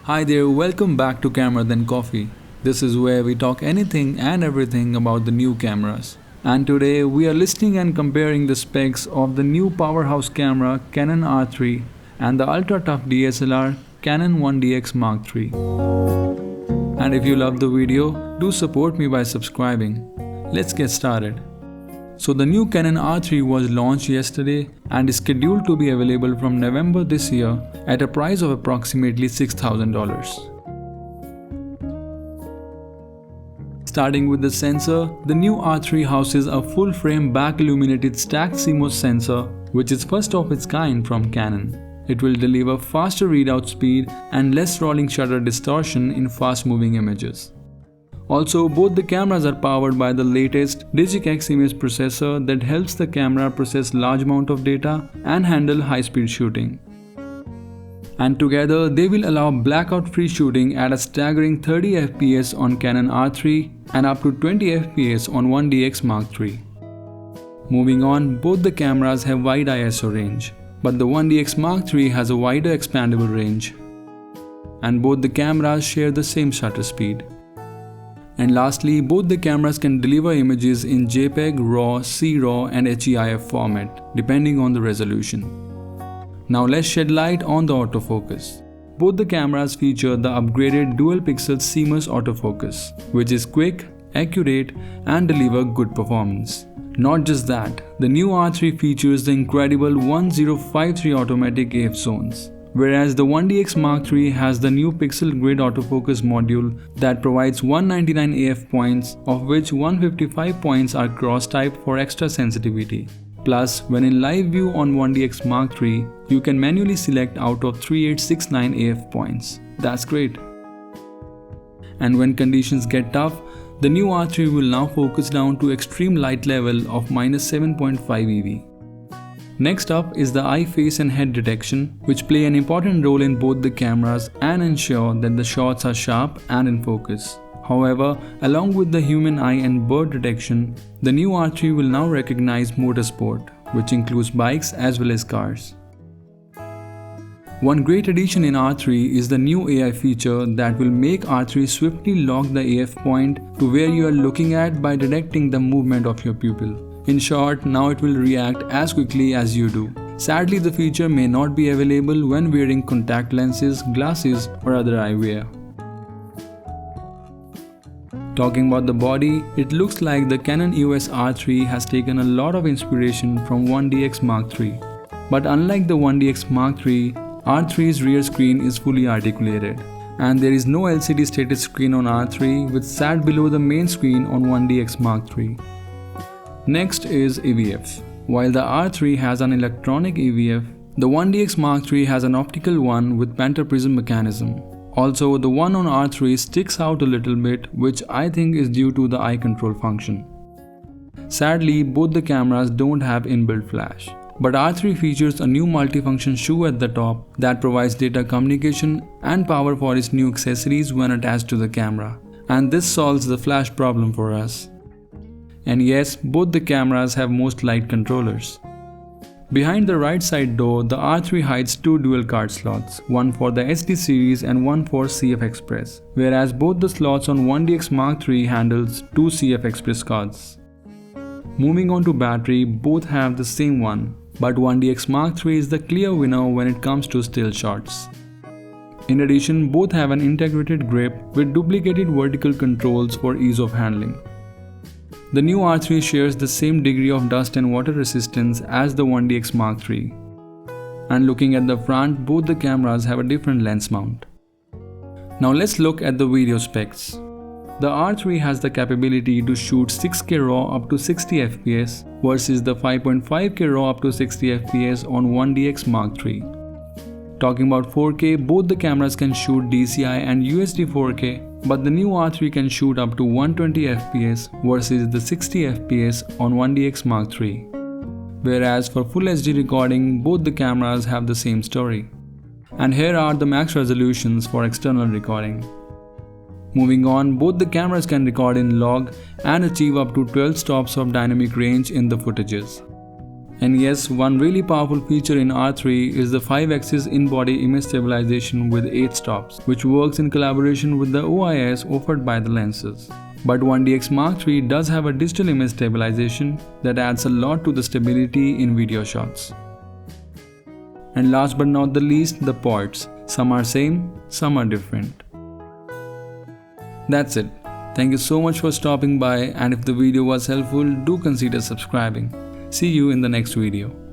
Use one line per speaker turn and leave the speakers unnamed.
Hi there, welcome back to Camera Then Coffee. This is where we talk anything and everything about the new cameras. And today we are listening and comparing the specs of the new powerhouse camera Canon R3 and the ultra tough DSLR Canon 1DX Mark III. And if you love the video, do support me by subscribing. Let's get started. So the new Canon R3 was launched yesterday and is scheduled to be available from November this year at a price of approximately $6,000. Starting with the sensor, the new R3 houses a full-frame back-illuminated stacked CMOS sensor, which is first of its kind from Canon. It will deliver faster readout speed and less rolling shutter distortion in fast-moving images. Also, both the cameras are powered by the latest DigicX image processor that helps the camera process large amount of data and handle high-speed shooting. And together, they will allow blackout-free shooting at a staggering 30 fps on Canon R3 and up to 20 fps on 1DX Mark III. Moving on, both the cameras have wide ISO range, but the 1DX Mark III has a wider expandable range. And both the cameras share the same shutter speed. And lastly, both the cameras can deliver images in JPEG, RAW, CRAW and HEIF format, depending on the resolution. Now let's shed light on the autofocus. Both the cameras feature the upgraded dual-pixel CMOS autofocus, which is quick, accurate and deliver good performance. Not just that, the new R3 features the incredible 1053 automatic AF zones. Whereas the 1DX Mark III has the new pixel grid autofocus module that provides 199 AF points, of which 155 points are cross-type for extra sensitivity. Plus, when in live view on 1DX Mark III, you can manually select out of 3869 AF points. That's great. And when conditions get tough, the new R3 will now focus down to extreme light level of -7.5 EV. Next up is the eye, face and head detection, which play an important role in both the cameras and ensure that the shots are sharp and in focus. However, along with the human eye and bird detection, the new R3 will now recognize motorsport, which includes bikes as well as cars. One great addition in R3 is the new AI feature that will make R3 swiftly lock the AF point to where you are looking at by detecting the movement of your pupil. In short, now it will react as quickly as you do. Sadly, the feature may not be available when wearing contact lenses, glasses or other eyewear. Talking about the body, it looks like the Canon EOS R3 has taken a lot of inspiration from 1DX Mark III. But unlike the 1DX Mark III, R3's rear screen is fully articulated. And there is no LCD status screen on R3, which sat below the main screen on 1DX Mark III. Next is EVF. While the R3 has an electronic EVF, the 1DX Mark III has an optical one with pentaprism mechanism. Also, the one on R3 sticks out a little bit, which I think is due to the eye control function. Sadly, both the cameras don't have inbuilt flash. But R3 features a new multifunction shoe at the top that provides data communication and power for its new accessories when attached to the camera. And this solves the flash problem for us. And yes, both the cameras have most light controllers. Behind the right side door, the R3 hides two dual card slots, one for the SD series and one for CF Express, whereas both the slots on 1DX Mark III handles two CF Express cards. Moving on to battery, both have the same one, but 1DX Mark III is the clear winner when it comes to still shots. In addition, both have an integrated grip with duplicated vertical controls for ease of handling. The new R3 shares the same degree of dust and water resistance as the 1DX Mark III. And looking at the front, both the cameras have a different lens mount. Now let's look at the video specs. The R3 has the capability to shoot 6K RAW up to 60 fps versus the 5.5K RAW up to 60 fps on 1DX Mark III. Talking about 4K, both the cameras can shoot DCI and UHD 4K, but the new R3 can shoot up to 120 fps versus the 60 fps on 1DX Mark III. Whereas for Full HD recording, both the cameras have the same story. And here are the max resolutions for external recording. Moving on, both the cameras can record in log and achieve up to 12 stops of dynamic range in the footages. And yes, one really powerful feature in R3 is the 5-axis in-body image stabilization with 8 stops, which works in collaboration with the OIS offered by the lenses. But 1DX Mark III does have a digital image stabilization that adds a lot to the stability in video shots. And last but not the least, the ports. Some are same, some are different. That's it. Thank you so much for stopping by, and if the video was helpful, do consider subscribing. See you in the next video.